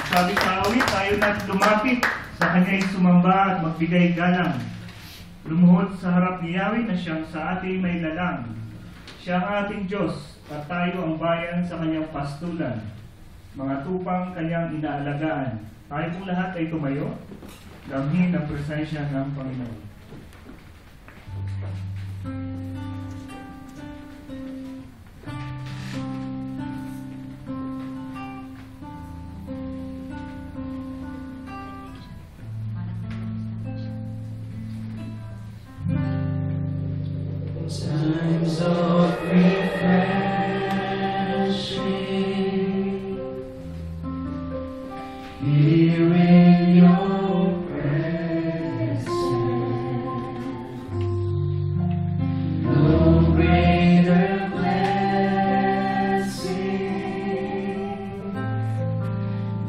Sabi sa awit, tayo na lumapit sa kanya'y sumamba at magbigay galang. Lumuhod sa harap ni Yahweh na siyang sa ating may lalang. Siya ang ating Diyos at tayo ang bayan sa kanyang pastulan. Mga tupang kanyang inaalagaan. Tayo pong lahat ay tumayo. Damhin ang presensya ng Panginoon. Times of refreshing, here in your presence, no greater blessing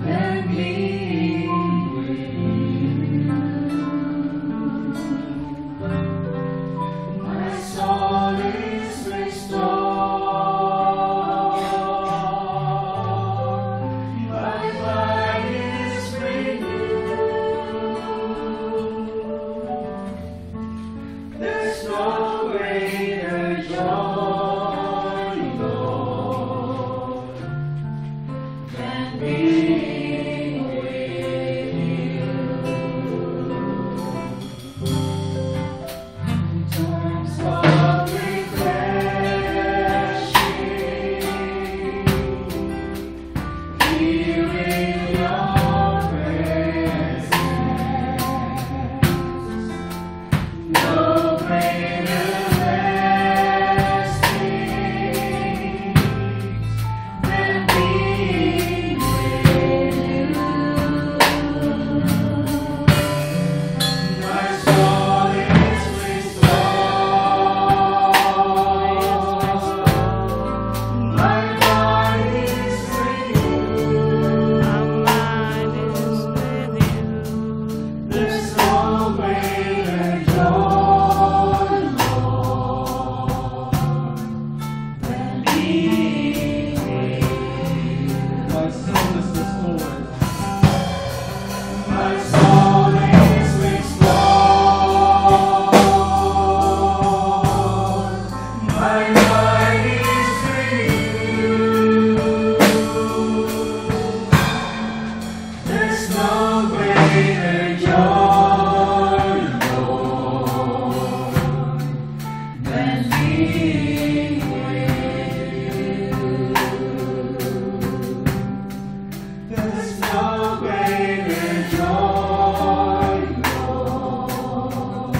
than being with you. My soul is restored, my mind is renewed. There's no greater joy, Lord, than being with you. Times of refreshing, here in your presence, no greater blessing than being with you. My soul is restored, my mind is renewed. There's no greater joy, Lord, than being with you. My soul is restored. My soul is restored. My mind is renewed. There's no greater joy, Lord, than being with you. There's no greater joy, Lord,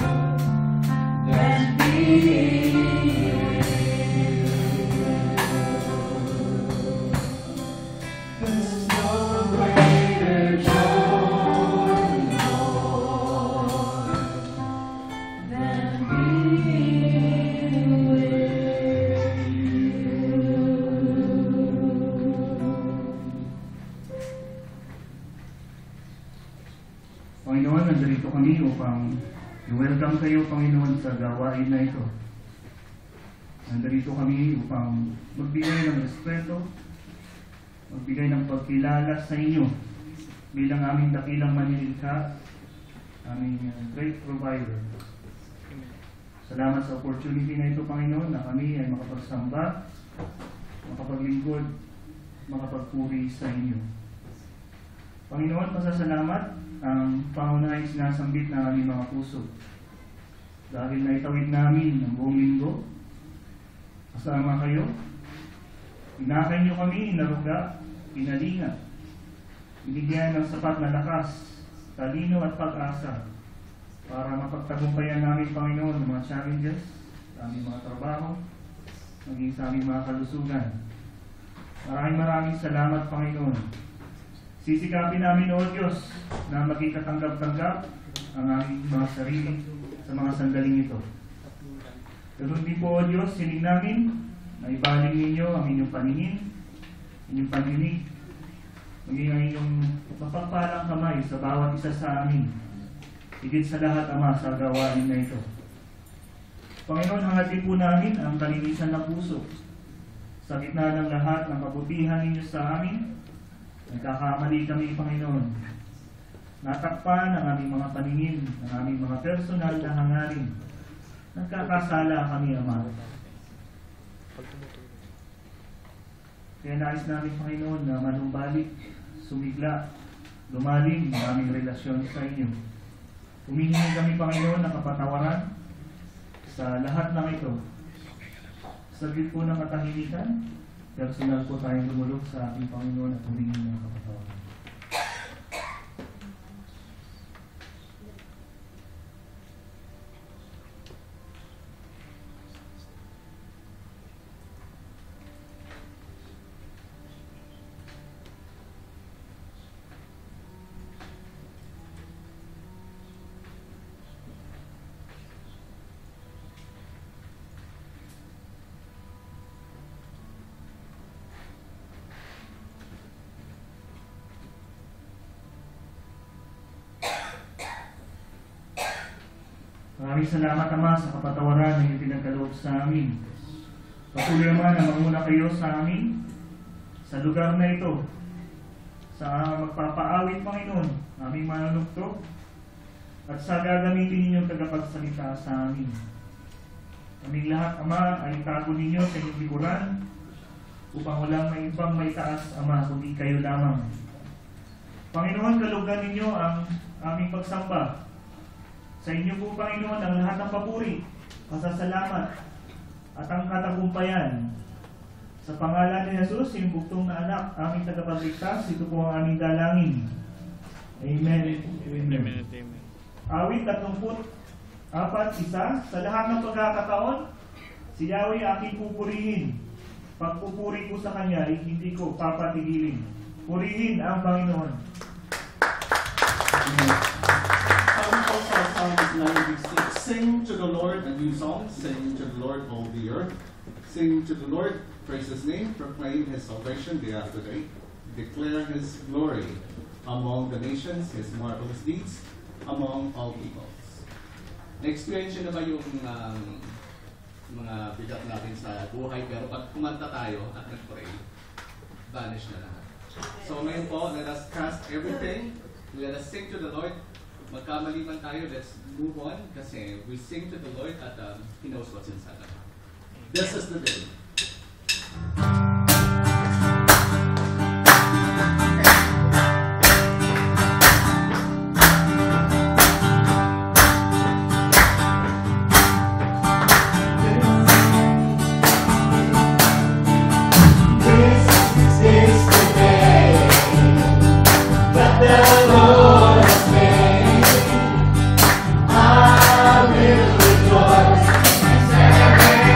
than being with you. There's no greater joy, Lord, than being with Panginoon, nandito kami upang i-welcome kayo, Panginoon, sa gawain na ito. Nandito kami upang magbigay ng respeto, magbigay ng pagkilala sa inyo bilang aming dakilang manilikha, aming great provider. Salamat sa opportunity na ito, Panginoon, na kami ay makapagsamba, makapaglingkod, makapagpuri sa inyo. Panginoon, pasasalamat ang pangunahing sinasambit ng aming mga puso. Dahil naitawid namin ang buong linggo, kasama kayo, inakay niyo kami, inaruga, inalinga, binigyan ng sapat na lakas, talino at pag-asa para mapagtagumpayan namin, Panginoon, ng mga challenges, sa aming mga trabaho, maging sa aming mga kalusugan. Maraming salamat, Panginoon. Sisikapin namin, O Diyos, na maging katanggap-tanggap ang aming mga sarili sa mga sandaling ito. Ganun din po, O Diyos, hiling namin na ibaling ninyo ang inyong paningin, inyong pandinig, maging ang inyong mapagpalang kamay sa bawat isa sa amin. Higit sa lahat, Ama, sa gawain na ito. Panginoon, hangatin po namin ang kalinisan ng puso. Sa gitna ng lahat ng kabutihan ninyo sa amin, nagkakamali kami, Panginoon. Natakpan ang aming mga paningin, ang aming mga personal na hangarin. Nagkakasala kami, Ama. Kaya nais namin, Panginoon, na manumbalik, sumigla, lumalim ang aming relasyon sa inyo. Humihingi kami, Panginoon, ng kapatawaran sa lahat ng ito. Sa gitna po ng katahimikan, personal po tayong lumulog sa ating Panginoon at humingi ng kapatawaran. Maraming salamat, Ama, sa kapatawaran na iyong pinagkaloob sa amin. Patuloy, Ama, na manguna kayo sa amin, sa lugar na ito, sa magpapaawit, Panginoon, aming manunugto, at sa gagamitin ninyong tagapagsalita sa amin. Aming lahat, Ama, ay itago ninyo sa inyong likuran, upang walang may ibang may taas, Ama, kundi kayo lamang. Panginoon, kalugan ninyo ang aming pagsamba. Sa inyo po, Panginoon, ang lahat ng papuri, pasasalamat, at ang katagumpayan. Sa pangalan ni Jesus, yung buktong na anak, aming tagapagligtas, ito po ang aming dalangin. Amen. Amen. Awit 34:1, sa lahat ng pagkakataon, si Yahweh aking pupurihin. Pagpupuri ko sa Kanya, hindi ko papatigilin. Purihin ang Panginoon. Amen. Psalm 96. Sing to the Lord a new song. Sing to the Lord all the earth. Sing to the Lord, praise His name, proclaim His salvation day after day. Declare His glory among the nations, His marvelous deeds among all peoples. Na-experience nyo na ba yung mga bigat natin sa buhay, pero pag kumanta tayo at nag-pray, vanish na lahat. So ngayon po, let us cast everything. Let us sing to the Lord. Magkamali man tayo, let's move on kasi we sing to the Lord at He knows what's inside of us. This is the day. Rejoice and celebrate.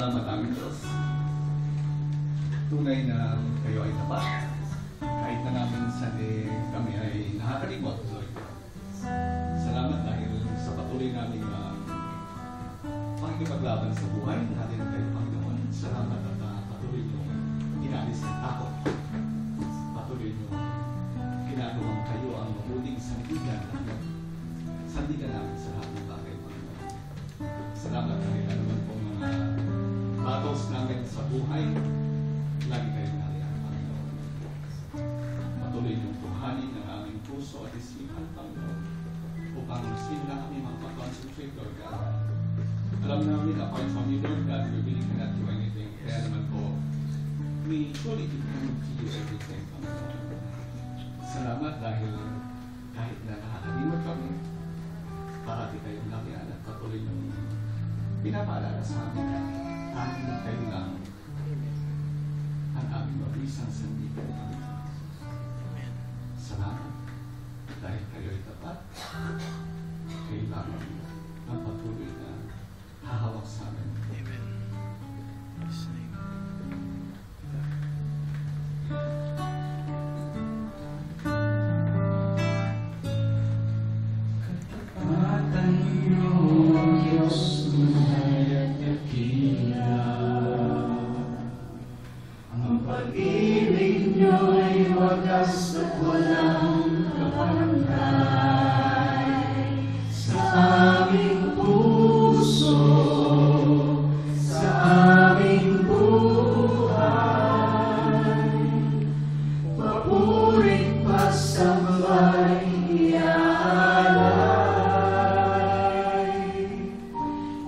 Salamat aming Diyos. Tunay na kayo ay tapat. Kahit na namin kami ay nakakalimot, Lord. Salamat dahil sa patuloy namin pakikipaglaban sa buhay natin kayo, Panginoon. Salamat at patuloy nyo inalis ng takot. Patuloy nyo ginagawang kayo ang mabuting sandigan namin sa lahat ng bagay, Panginoon. Salamat dahil naman pong mga battles namin sa buhay, lagi kayong nariyan, Panginoon. Patuloy niyong tuhanin ang aming puso at isipan, Panginoon, upang sila kami magpa-concentrate, Lord God. Alam namin, apart from you, Lord God, we really cannot do anything. Kaya naman po, we truly depend to you everything, Panginoon. Salamat dahil kahit na nakakalimot kami, parati kayong nariyan at patuloy niyong pinapaalala sa amin na tanging kayo lang ang aming mabisang sandigan. Salamat dahil kayo ay tapat. Kayo lamang ang patuloy na hahawak sa amin. Amen. Katapatan niyo, Diyos, tunay at dakila. Ang pag-ibig niyo ay wagas at walang kapantay. Sa aming puso, sa aming buhay, papurit pasambay iaalay.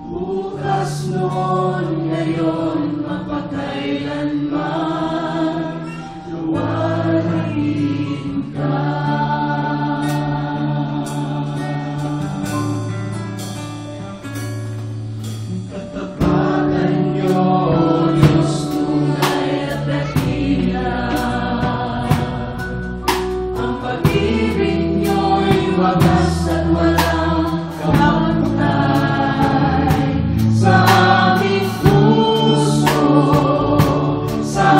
Bukas noon, ngayon, mapakailanman, luwalhatian ka. Katapatan niyo, Diyos, tunay at dakila. Ang pag-ibig niyo'y wagas at walang kapantay. Sa aming puso, sa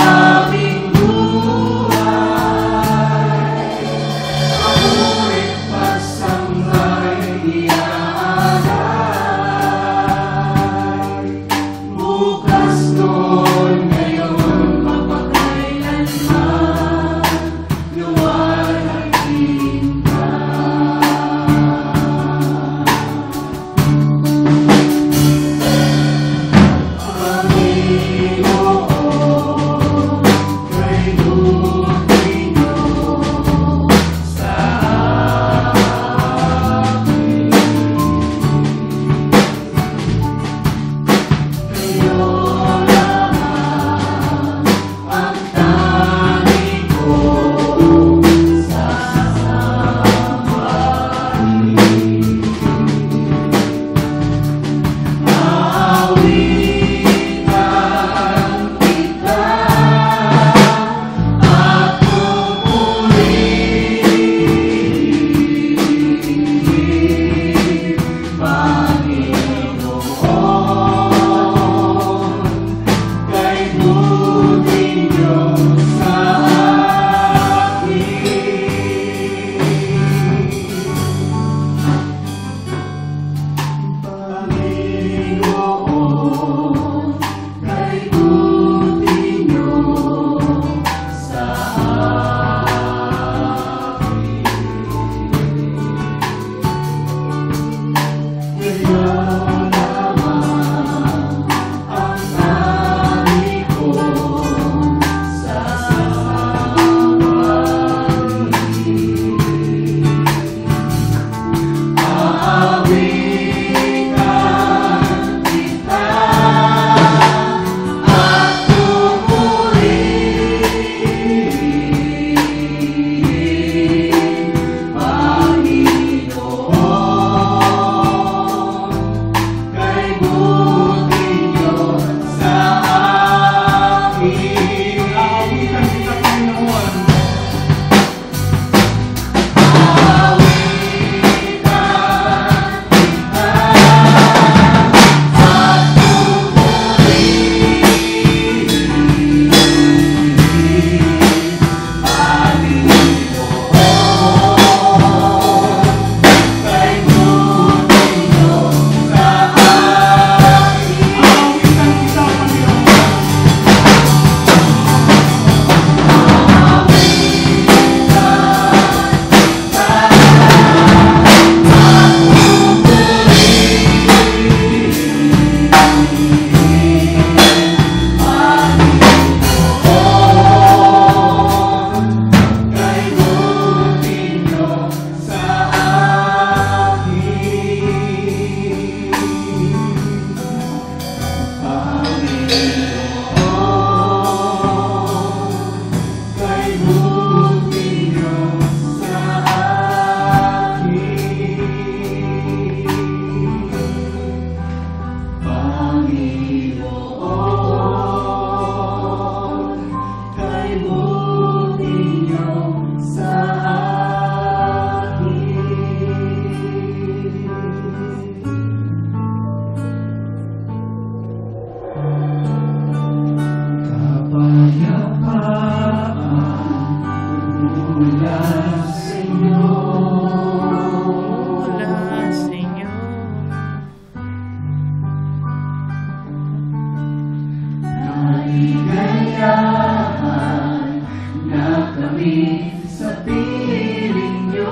kasiyahan na kami sa piling niyo.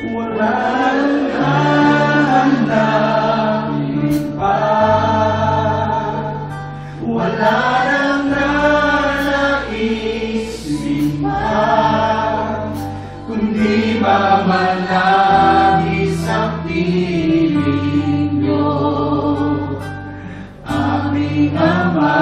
Walang hahanapin pa, wala nang nanaisin pa, kundi mamalagi sa piling niyo, aming Ama.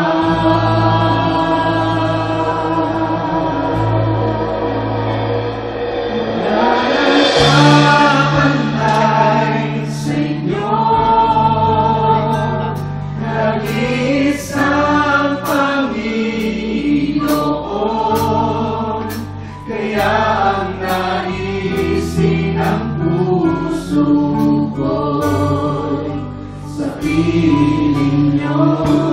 Nakapantay sa inyo, nag-iisang Panginoon, kaya ang naisin ng puso ko'y sa piling niyo.